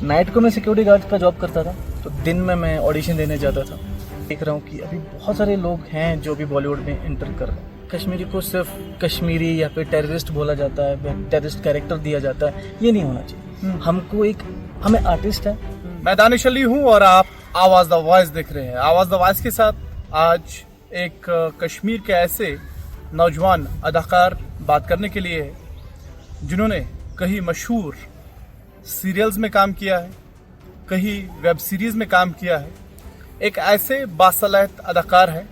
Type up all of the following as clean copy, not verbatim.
Night को मैं security guard का जॉब करता था, तो दिन में मैं ऑडिशन देने जाता था। देख रहा हूँ कि अभी बहुत सारे लोग हैं जो भी बॉलीवुड में एंटर कर रहे हैं। कश्मीरी को सिर्फ कश्मीरी या फिर टेररिस्ट बोला जाता है, टेररिस्ट कैरेक्टर दिया जाता है, ये नहीं होना चाहिए। हमें आर्टिस्ट है। मैं दानिश अली हूँ और आप आवाज़ द वॉइस देख रहे हैं। आवाज़ द वॉइस के साथ आज एक कश्मीर के ऐसे नौजवान अदाकार बात करने के लिए है जिन्होंने कहीं मशहूर सीरियल्स में काम किया है, कहीं वेब सीरीज़ में काम किया है। एक ऐसे बासलाहियत अदाकार है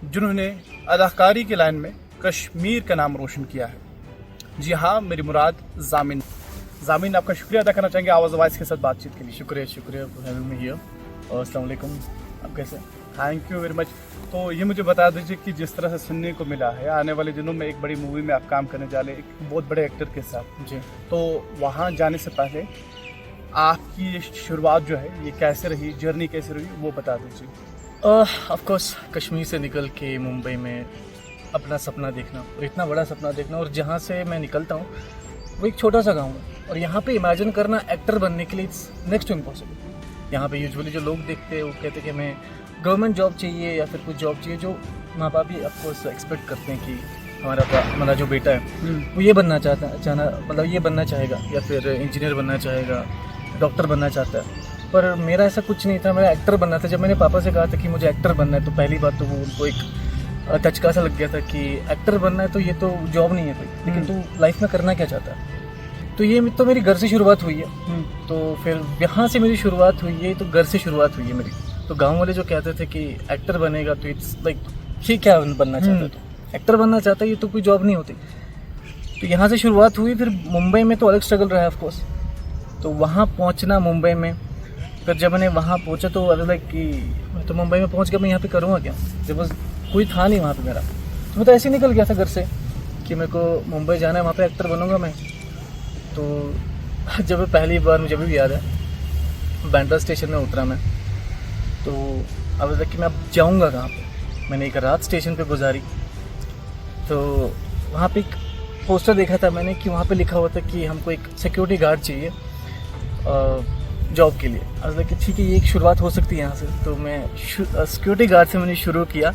जिन्होंने अदाकारी की लाइन में कश्मीर का नाम रोशन किया है। जी हाँ, मेरी मुराद जामिन आपका शुक्रिया अदा करना चाहेंगे आवाज़ वॉइस के साथ बातचीत के लिए। शुक्रिया हैविंग मी हियर। और अस्सलाम वालेकुम, आप कैसे? Thank you very much. तो ये मुझे बता दीजिए कि जिस तरह से सुनने को मिला है आने वाले दिनों में एक बड़ी मूवी में आप काम करने जा रहे हैं एक बहुत बड़े एक्टर के साथ जी। तो वहाँ जाने से पहले आपकी ये शुरुआत जो है ये कैसे रही, जर्नी कैसे रही, वो बता दीजिए। ऑफ कोर्स कश्मीर से निकल के मुंबई में अपना सपना देखना, और इतना बड़ा सपना देखना, और जहाँ से मैं निकलता हूँ वो एक छोटा सा गांव है, और यहाँ पे इमेजिन करना एक्टर बनने के लिए इट्स नेक्स्ट टू इम्पॉसिबल। यहाँ पे यूजुअली जो लोग देखते हैं वो कहते हैं कि हमें गवर्नमेंट जॉब चाहिए या फिर कुछ जॉब चाहिए, जो माँ बाप भी ऑफकोर्स एक्सपेक्ट करते हैं कि हमारा जो बेटा है वो ये बनना मतलब ये बनना चाहेगा, या फिर इंजीनियर बनना चाहेगा, डॉक्टर बनना चाहता है। पर मेरा ऐसा कुछ नहीं था, मेरा एक्टर बनना था। जब मैंने पापा से कहा था कि मुझे एक्टर बनना है, तो पहली बात तो वो उनको एक टचका सा लग गया था कि एक्टर बनना है तो ये तो जॉब नहीं है कोई, लेकिन तू लाइफ में करना क्या चाहता है। तो ये तो मेरी घर से शुरुआत हुई है। तो फिर यहाँ से मेरी शुरुआत हुई है, तो घर से शुरुआत हुई है मेरी। तो गांव वाले जो कहते थे कि एक्टर बनेगा तो इट्स लाइक ठीक, क्या बनना चाहता है, तो एक्टर बनना चाहता है, ये तो कोई जॉब नहीं होती। तो यहाँ से शुरुआत हुई। फिर मुंबई में तो अलग स्ट्रगल रहा है ऑफकोर्स। तो वहाँ पहुँचना मुंबई में, फिर जब मैंने वहाँ पहुँचा तो लाइक कि मैं तो मुंबई में पहुँच गया, मैं यहाँ पे करूँगा क्या, जब बस कोई था नहीं वहाँ पे मेरा। तो मैं तो ऐसे ही निकल गया था घर से कि मेरे को मुंबई जाना है, वहाँ पे एक्टर बनूंगा मैं। तो जब पहली बार मुझे भी याद है, बैंड्रा स्टेशन में उतरा मैं, तो अब तक कि मैं अब जाऊँगा कहाँ पे। मैंने एक रात स्टेशन पे गुजारी, तो वहाँ पे एक पोस्टर देखा था मैंने कि वहाँ पे लिखा हुआ था कि हमको एक सिक्योरिटी गार्ड चाहिए जॉब के लिए। अब कि ठीक है, ये एक शुरुआत हो सकती है यहाँ से। तो मैं सिक्योरिटी गार्ड से मैंने शुरू किया।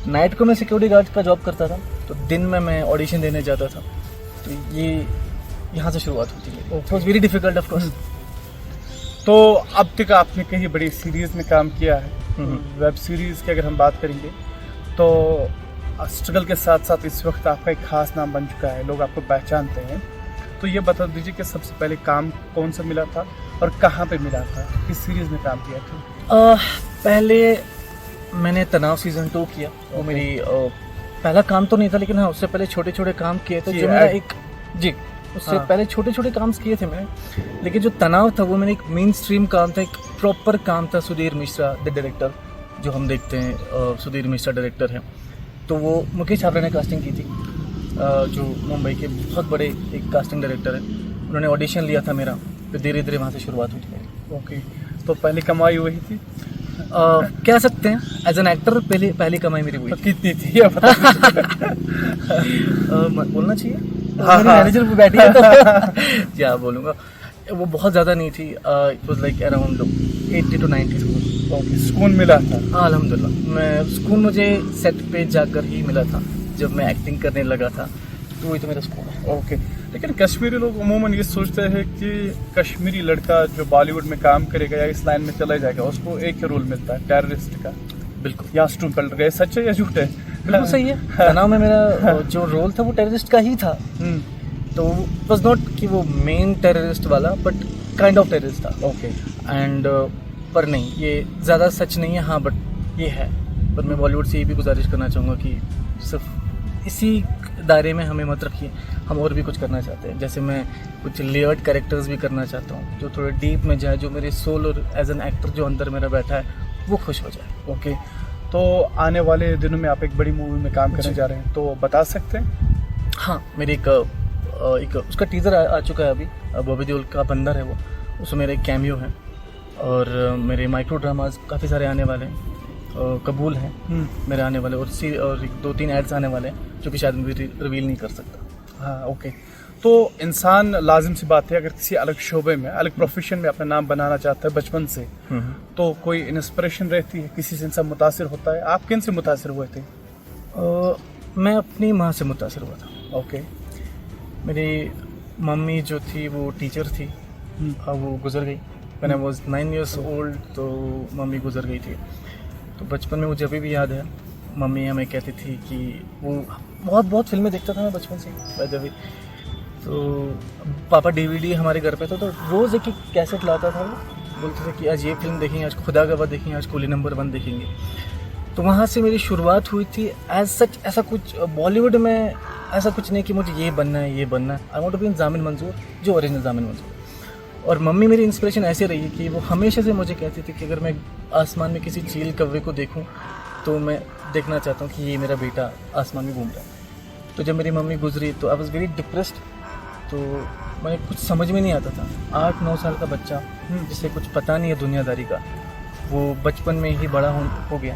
नाइट को मैं सिक्योरिटी गार्ड का जॉब करता था, तो दिन में मैं ऑडिशन देने जाता था। तो ये यहाँ से शुरुआत होती है। It was very difficult of course. तो अब तक आपने कहीं बड़ी सीरीज में काम किया है। वेब सीरीज की अगर हम बात करेंगे तो स्ट्रगल के साथ साथ इस वक्त आपका एक खास नाम बन चुका है, लोग आपको पहचानते हैं। तो ये बता दीजिए कि सबसे पहले काम कौन सा मिला था और कहाँ पे मिला था, किस सीरीज में काम किया था? पहले मैंने तनाव सीजन 2 किया। वो मेरी पहला काम तो नहीं था, लेकिन हाँ उससे पहले छोटे छोटे काम किए थे। जो मेरा एक उससे पहले छोटे छोटे काम किए थे मैंने, लेकिन जो तनाव था वो मैंने एक मेन स्ट्रीम काम था, एक प्रॉपर काम था। सुधीर मिश्रा द डायरेक्टर जो हम देखते हैं, सुधीर मिश्रा डायरेक्टर हैं, तो वो मुकेश छाबड़ा ने कास्टिंग की थी, जो मुंबई के बहुत बड़े एक कास्टिंग डायरेक्टर हैं। उन्होंने ऑडिशन लिया था मेरा, फिर धीरे धीरे वहाँ से शुरुआत हुई थी मेरी। ओके, तो पहली कमाई वही थी, कह सकते हैं एज एन एक्टर पहली कमाई मेरी हुई। तो कितनी थी ये बता बोलना चाहिए? हाँ, मैनेजर पे बैठी है तो क्या बोलूँगा। वो बहुत ज़्यादा नहीं थी। It was like around 80 to 90। Okay, सुकून मिला था? हाँ अल्हम्दुलिल्लाह। मैं सुकून मुझे सेट पे जाकर ही मिला था, जब मैं एक्टिंग करने लगा था, तो वही तो मेरा सुकून है। ओके, लेकिन कश्मीरी लोग अमूमन ये सोचते हैं कि कश्मीरी लड़का जो बॉलीवुड में काम करेगा या इस लाइन में चला जाएगा उसको एक ही रोल मिलता है, टेररिस्ट का। बिल्कुल, या स्टूम पलट गए, सच है या झूठ है? बिल्कुल सही है। तनाव में मेरा जो रोल था वो टेररिस्ट का ही था। तो वाज नॉट कि वो मेन टेररिस्ट वाला, बट काइंड ऑफ टेररिस्ट था। ओके, एंड पर नहीं, ये ज़्यादा सच नहीं है, हाँ बट ये है। पर मैं बॉलीवुड से ये भी गुजारिश करना चाहूँगा कि सिर्फ इसी दायरे में हमें मत रखिए, हम और भी कुछ करना चाहते हैं। जैसे मैं कुछ लेयर्ड कैरेक्टर्स भी करना चाहता हूँ, जो थोड़े डीप में जाए, जो मेरे सोल और एज एन एक्टर जो अंदर मेरा बैठा है वो खुश हो जाए। ओके, तो आने वाले दिनों में आप एक बड़ी मूवी में काम करने जा रहे हैं, तो बता सकते हैं? हाँ, मेरी एक उसका टीज़र आ चुका है अभी। बॉबी देओल का बंदर है वो, उसमें मेरा एक कैमियो है। और मेरे माइक्रो ड्रामाज काफ़ी सारे आने वाले हैं, कबूल हैं मेरे आने वाले, और 2-3 एड्स आने वाले हैं जो कि शायद मैं रिवील नहीं कर सकता। हाँ, ओके। तो इंसान लाजिम सी बात है, अगर किसी अलग शोबे में, अलग प्रोफेशन में अपना नाम बनाना चाहता है बचपन से, तो कोई इंस्पिरेशन रहती है, किसी से इंसान मुतासिर होता है। आप किन से मुतासिर हुए थे? मैं अपनी माँ से मुतासर हुआ था। ओके। मेरी मम्मी जो थी वो टीचर थी, वो गुजर गई। मैंने वॉज 9 years old, तो मम्मी गुजर गई थी। तो बचपन में मुझे अभी भी याद है, मम्मी हमें कहती थी कि वो बहुत फिल्में देखता था मैं बचपन से, बाय द वे। तो पापा DVD हमारे घर पे था, तो रोज़ एक कैसेट लाता था, वो बोलते थे कि आज ये फिल्म देखेंगे, आज खुदा गवाह देखेंगे, आज कुली नंबर 1 देखेंगे। तो वहाँ से मेरी शुरुआत हुई थी। एज सच ऐसा कुछ बॉलीवुड में ऐसा कुछ नहीं कि मुझे ये बनना है, ये बनना है। I want to be in जामिन मंजूर, जो ओरिजिनल जामिन मंजूर। और मम्मी मेरी इंस्पिरेशन ऐसे रही है कि वो हमेशा से मुझे कहती थी कि अगर मैं आसमान में किसी चील कौवे को देखूं तो मैं देखना चाहता हूं कि ये मेरा बेटा आसमान में घूम रहा है। तो जब मेरी मम्मी गुजरी तो आई वॉज वेरी डिप्रेस्ड। तो मैं कुछ समझ में नहीं आता था। 8-9 साल का बच्चा जिसे कुछ पता नहीं है दुनियादारी का, वो बचपन में ही बड़ा हो गया।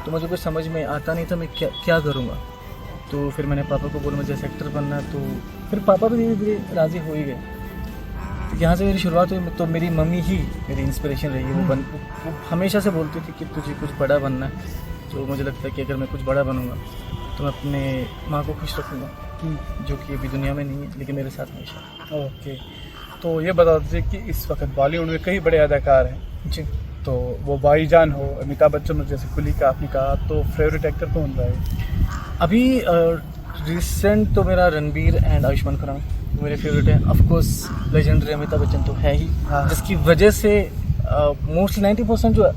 तो मुझे कुछ समझ में आता नहीं था मैं क्या करूँगा। तो फिर मैंने पापा को बोला मुझे एक्टर बनना है। तो फिर पापा भी धीरे धीरे राज़ी हो ही गए। यहाँ से मेरी शुरुआत हुई। तो मेरी मम्मी ही मेरी इंस्पिरेशन रही है। वो हमेशा से बोलती थी कि तुझे कुछ बड़ा बनना है। तो मुझे लगता है कि अगर मैं कुछ बड़ा बनूंगा तो मैं अपने माँ को खुश रखूँगा, जो कि अभी दुनिया में नहीं है लेकिन मेरे साथ हमेशा। ओके। तो ये बता दीजिए कि इस वक्त बॉलीवुड में कई बड़े अदाकार हैं जी। तो वो भाईजान हो, अमिताभ बच्चन हो, जैसे कुली का आपने कहा, तो फेवरेट एक्टर कौन रहा है? अभी रिसेंट तो मेरा रणबीर एंड आयुष्मान खुराना मेरे फेवरेट है। Of course legendary Amitabh Bachchan तो है ही, जिसकी वजह से मोस्टली 90% जो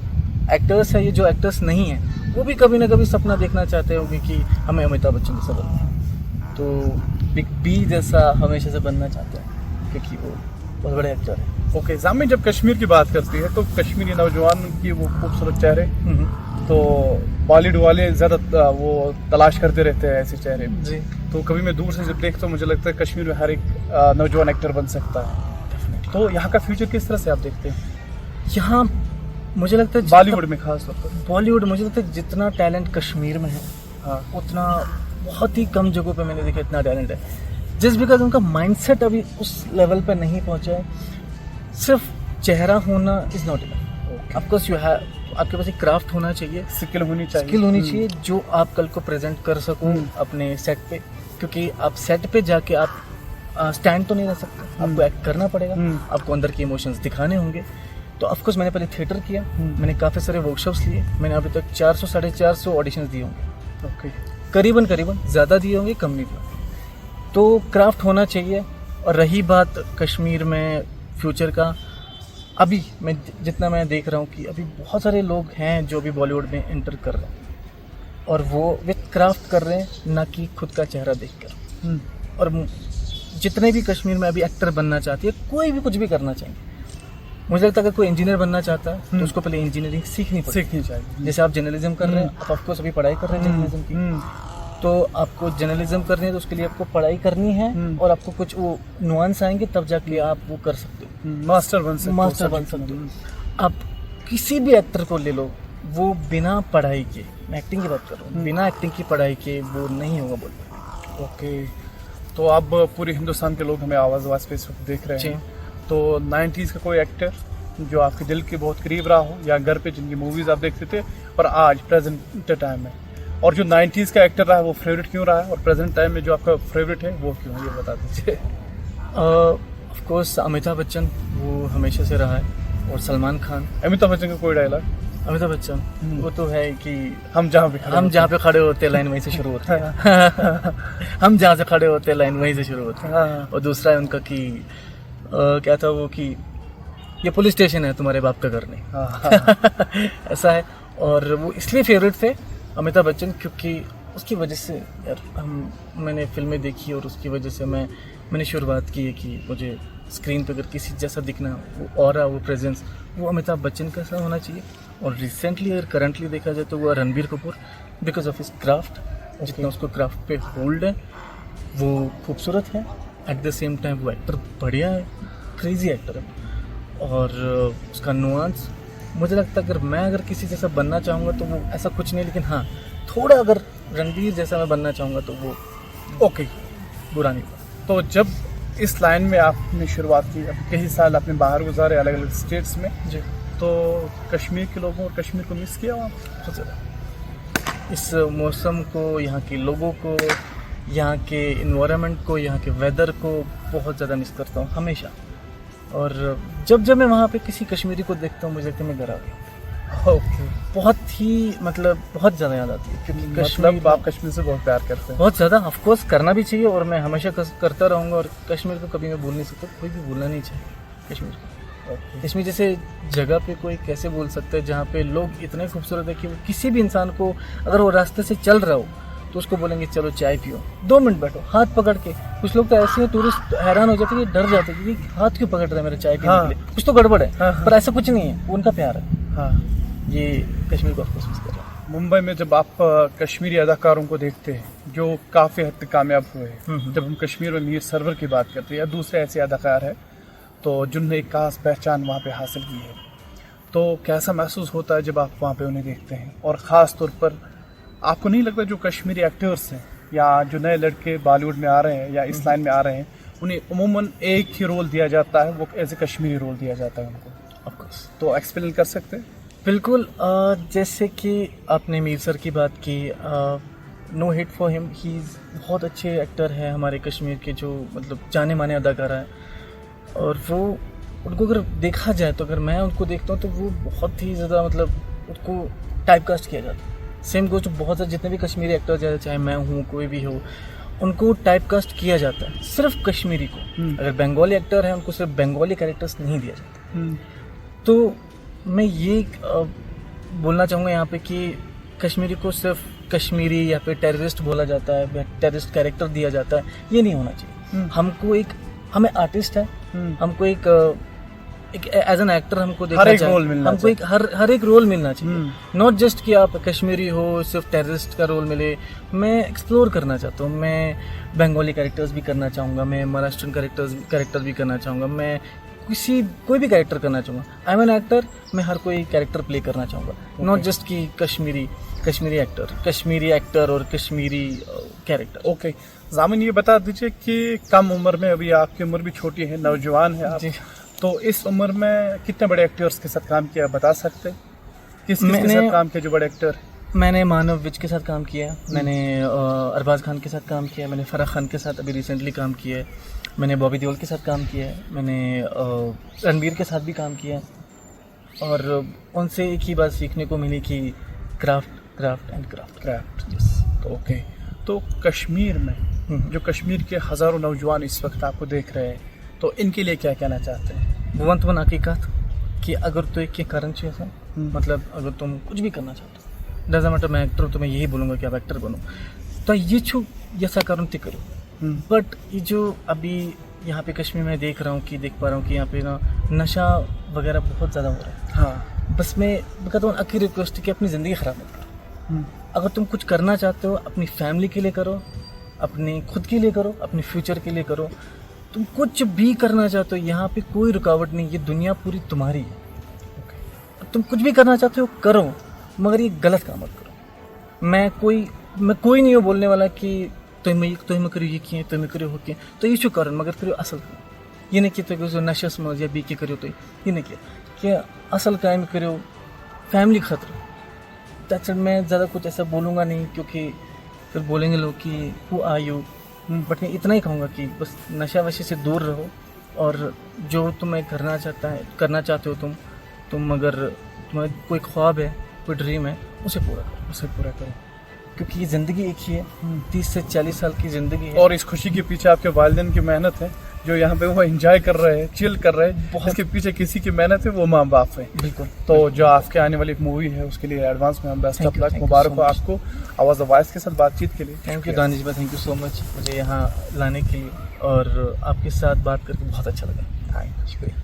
एक्टर्स है, ये जो एक्टर्स नहीं हैं, वो भी कभी ना कभी सपना देखना चाहते होंगे कि हमें अमिताभ बच्चन जैसा बनना है। तो बिग बी जैसा हमेशा से बनना चाहते हैं क्योंकि वो बहुत बड़े एक्टर हैं। ओके। जामिन जब कश्मीर की बात करती है तो कश्मीरी नौजवान की वो खूबसूरत चेहरे, तो बॉलीवुड वाले ज़्यादा वो तलाश करते रहते हैं ऐसे चेहरे जी। तो कभी मैं दूर से जब देखता हूँ मुझे लगता है कश्मीर में हर एक नौजवान एक्टर बन सकता है। तो यहाँ का फ्यूचर किस तरह से आप देखते हैं? यहाँ मुझे लगता है बॉलीवुड में खास तौर पर। बॉलीवुड मुझे लगता है जितना टैलेंट कश्मीर में है, हाँ, उतना बहुत ही कम जगहों पे मैंने देखा इतना टैलेंट है। जिस बिकॉज उनका माइंडसेट अभी उस लेवल पे नहीं पहुंचा है। सिर्फ चेहरा होना is not enough. Of course you have, आपके पास एक क्राफ्ट होना चाहिए, स्किल होनी चाहिए, जो आप कल को प्रेजेंट कर सकूं अपने सेट पे। क्योंकि आप सेट पे जाके आप स्टैंड तो नहीं रह सकते, आपको एक्ट करना पड़ेगा, आपको अंदर के इमोशंस दिखाने होंगे। तो ऑफ कोर्स मैंने पहले थिएटर किया, मैंने काफ़ी सारे वर्कशॉप्स लिए, मैंने अभी तक 400-450 ऑडिशंस दिए होंगे। ओके। करीबन ज़्यादा दिए होंगे, कम नहीं दिए। तो क्राफ्ट होना चाहिए। और रही बात कश्मीर में फ्यूचर का, अभी जितना मैं देख रहा हूँ कि अभी बहुत सारे लोग हैं जो अभी बॉलीवुड में एंटर कर रहे हैं और वो विथ क्राफ्ट कर रहे हैं, ना कि खुद का चेहरा देखकर। और जितने भी कश्मीर में अभी एक्टर बनना चाहती है, कोई भी कुछ भी करना चाहिए, मुझे लगता है अगर कोई इंजीनियर बनना चाहता है तो उसको पहले इंजीनियरिंग सीखनी चाहिए। जैसे आप जर्नलिज्म कर रहे हैं, आप ऑफकोर्स अभी पढ़ाई कर रहे हैं जर्नलिज्म की, तो आपको जर्नलिज्म करनी है तो उसके लिए आपको पढ़ाई करनी है और आपको कुछ वो नुआंस आएंगे तब जाके आप वो कर सकते हो, मास्टर बन सकते हो। आप किसी भी एक्टर को ले लो, वो बिना पढ़ाई के, मैं एक्टिंग की बात कर रहा हूँ, बिना एक्टिंग की पढ़ाई के वो नहीं होगा बोल। ओके। तो अब पूरे हिंदुस्तान के लोग हमें आवाज़ पे इस वक्त देख रहे हैं, तो 90s का कोई एक्टर जो आपके दिल के बहुत करीब रहा हो, या घर पे जिनकी मूवीज़ आप देखते थे और आज प्रेजेंट टाइम में, और जो 90s का एक्टर रहा है वो फेवरेट क्यों रहा है, और प्रेजेंट टाइम में जो आपका फेवरेट है वो क्यों है, ये बता दीजिए। ऑफ कोर्स अमिताभ बच्चन वो हमेशा से रहा है, और सलमान खान। अमिताभ बच्चन का कोई डायलॉग? अमिताभ बच्चन वो तो है कि हम जहाँ पे खड़े होते हैं लाइन वहीं से शुरू होती है। हम जहाँ से खड़े होते हैं लाइन वहीं से शुरू होती है। और दूसरा है उनका कि क्या था वो कि ये पुलिस स्टेशन है, तुम्हारे बाप का घर नहीं। ऐसा है। और वो इसलिए फेवरेट थे अमिताभ बच्चन क्योंकि उसकी वजह से यार मैंने फिल्में देखी और उसकी वजह से मैंने शुरुआत की है कि मुझे स्क्रीन पे अगर किसी जैसा दिखना, वो ऑरा, वो प्रेजेंस, वो अमिताभ बच्चन का सा होना चाहिए। और रिसेंटली अगर करंटली देखा जाए तो वो Ranbir Kapoor, because of his craft, जितना उसको क्राफ्ट पे होल्ड है, वो खूबसूरत है, एट द सेम टाइम वो एक्टर बढ़िया है, क्रेजी एक्टर है। और उसका नुआंस, मुझे लगता है अगर किसी जैसा बनना चाहूँगा तो वो ऐसा कुछ नहीं, लेकिन हाँ थोड़ा अगर रणबीर जैसा मैं बनना चाहूँगा तो वो ओके, बुरा नहीं होगा। तो जब इस लाइन में आपने शुरुआत की, अब कई साल आपने बाहर गुजारे अलग अलग स्टेट्स में, जी तो कश्मीर के लोगों और कश्मीर को मिस किया वहाँ? बहुत ज़्यादा। इस मौसम को, यहाँ के लोगों को, यहाँ के इन्वायरमेंट को, यहाँ के वेदर को बहुत ज़्यादा मिस करता हूँ हमेशा। और जब जब मैं वहाँ पे किसी कश्मीरी को देखता हूँ मुझे लगता है मैं घर आ गया। ओके, बहुत ही मतलब बहुत ज़्यादा याद आती है, क्योंकि मतलब आप कश्मीर से बहुत प्यार करते हैं। बहुत ज़्यादा। ऑफ कोर्स करना भी चाहिए और मैं हमेशा करता रहूँगा, और कश्मीर को कभी मैं भूल नहीं सकता, कोई भी भूलना नहीं चाहिए कश्मीर को। कश्मीर जैसे जगह पे कोई कैसे भूल सकता है जहाँ पे लोग इतने खूबसूरत है कि वो किसी भी इंसान को अगर वो रास्ते से चल रहा हो तो उसको बोलेंगे चलो चाय पियो, 2 मिनट बैठो, हाथ पकड़ के। कुछ लोग तो ऐसे हैं, टूरिस्ट हैरान हो जाते हैं, डर जाते हैं कि हाथ क्यों पकड़ रहे हैं मेरा चाय पीने के लिए, कुछ तो गड़बड़ है। पर ऐसा कुछ नहीं है, वो उनका प्यार है। हाँ, ये कश्मीर को ऑफकोर्स मिस कर रहा है। मुंबई में जब आप कश्मीरी अदाकारों को देखते हैं जो काफ़ी हद तक कामयाब हुए हैं, जब हम कश्मीर में मीर सरवर की बात करते हैं या दूसरे ऐसे अदाकार हैं तो जिन्होंने एक खास पहचान वहाँ पे हासिल की है, तो कैसा महसूस होता है जब आप वहाँ पे उन्हें देखते हैं? और ख़ास तौर पर आपको नहीं लगता जो कश्मीरी एक्टर्स हैं या जो नए लड़के बॉलीवुड में आ रहे हैं या इस लाइन में आ रहे हैं, उन्हें उमूमन एक ही रोल दिया जाता है, वो एज ए कश्मीरी रोल दिया जाता है उनको? ऑफकोर्स, तो एक्सप्लेन कर सकते हैं? बिल्कुल। जैसे कि आपने मीर सर की बात की, नो हिट फॉर हिम, ही बहुत अच्छे एक्टर हैं हमारे कश्मीर के, जो मतलब जाने माने अदाकारा हैं। और वो उनको अगर देखा जाए तो अगर मैं उनको देखता हूँ तो वो बहुत ही ज़्यादा मतलब उनको टाइप कास्ट किया जाता है। सेम गोज बहुत सारे जितने भी कश्मीरी एक्टर जाए, चाहे मैं हूँ कोई भी हो, उनको टाइप कास्ट किया जाता है सिर्फ कश्मीरी को। अगर बंगाली एक्टर है उनको सिर्फ बंगाली कैरेक्टर्स नहीं दिया जाता। तो मैं ये बोलना चाहूँगा यहाँ पे कि कश्मीरी को सिर्फ कश्मीरी या फिर टेररिस्ट बोला जाता है या टेररिस्ट कैरेक्टर दिया जाता है, ये नहीं होना चाहिए। हमको एक, हमें आर्टिस्ट है, हमको एक एज एन एक्टर हमको देखना चाहिए, हमको एक हर एक रोल मिलना चाहिए। नॉट जस्ट कि आप कश्मीरी हो कोई टेररिस्ट का रोल मिले। मैं एक्सप्लोर करना चाहता हूँ, मैं बंगाली कैरेक्टर्स भी करना चाहूँगा, मैं महाराष्ट्रन कैरेक्टर्स भी करना चाहूँगा, मैं कोई भी कैरेक्टर करना चाहूँगा। आई एम एन एक्टर, मैं हर कोई कैरेक्टर प्ले करना चाहूँगा, नॉट जस्ट कि कश्मीरी एक्टर और कश्मीरी कैरेक्टर। ओके, जामिन ये बता दीजिए कि कम उम्र में, अभी आपकी उम्र भी छोटी है, नौजवान है आप, तो इस उम्र में कितने बड़े एक्टर्स के साथ काम किया बता सकते हैं? किस के साथ काम किया जो बड़े एक्टर? मैंने मानव विज के साथ काम किया है, मैंने अरबाज खान के साथ काम किया है, मैंने फराह खान के साथ अभी रिसेंटली काम किया है, मैंने बॉबी देओल के साथ काम किया है, मैंने रणबीर के साथ भी काम किया है। और उनसे एक ही बात सीखने को मिली कि क्राफ्ट। तो ओके, तो कश्मीर में जो कश्मीर के हज़ारों नौजवान इस वक्त आपको देख रहे हैं, तो इनके लिए क्या कहना चाहते हैं? भगवंत वन हकीकत कि अगर तो एक कारण चाहिए, मतलब अगर तुम कुछ भी करना चाहते हो, डजंट मैटर मैं एक्टर हूँ तो मैं यही बोलूँगा कि आप एक्टर बनो, तो ये छू ऐसा कारण ती करो। बट ये जो अभी यहाँ पे कश्मीर में देख पा रहा हूँ कि यहाँ पे ना नशा वगैरह बहुत ज़्यादा हो रहा है। हाँ, बस मैं कहता हूँ अकी रिक्वेस्ट कि अपनी ज़िंदगी ख़राब मत करो। अगर तुम कुछ करना चाहते हो अपनी फैमिली के लिए करो, अपनी खुद के लिए करो, अपने फ्यूचर के लिए करो। तुम कुछ भी करना चाहते हो, यहाँ पे कोई रुकावट नहीं, ये दुनिया पूरी तुम्हारी है। तुम कुछ भी करना चाहते हो करो, मगर ये गलत काम मत करो। मैं कोई नहीं हूँ बोलने वाला कि तुम करो ये किए, तुम करो हो किए, तो ये करो, मगर करो असल करो। ये नहीं कि तो नशा समझ या बी के करो, तो ये नहीं किया असल काम करो, फैमिली खतरा। That's it. मैं ज़्यादा कुछ ऐसा बोलूँगा नहीं, क्योंकि फिर बोलेंगे लोग कि हु आर यू। बट मैं इतना ही कहूँगा कि बस नशा वशे से दूर रहो, और जो तुम्हें करना चाहते हो तुम अगर तुम्हारा कोई ख्वाब है, कोई ड्रीम है, उसे पूरा करो, क्योंकि ये ज़िंदगी एक ही है, 30 से 40 साल की ज़िंदगी है। और इस खुशी के पीछे आपके वालिदैन की मेहनत है, जो यहाँ पे वो एंजॉय कर रहे हैं, चिल कर रहे हैं, इसके पीछे किसी की मेहनत है, वो माँ बाप है। बिल्कुल। तो जो आपके आने वाली एक मूवी है उसके लिए एडवांस में हम बेस्ट ऑफ लक, मुबारक हो आपको आवाज़ द वॉइस के साथ बातचीत के लिए। थैंक यू दानिश भाई, थैंक यू सो मच मुझे यहाँ लाने के लिए, और आपके साथ बात करके बहुत अच्छा लगा। शुक्रिया।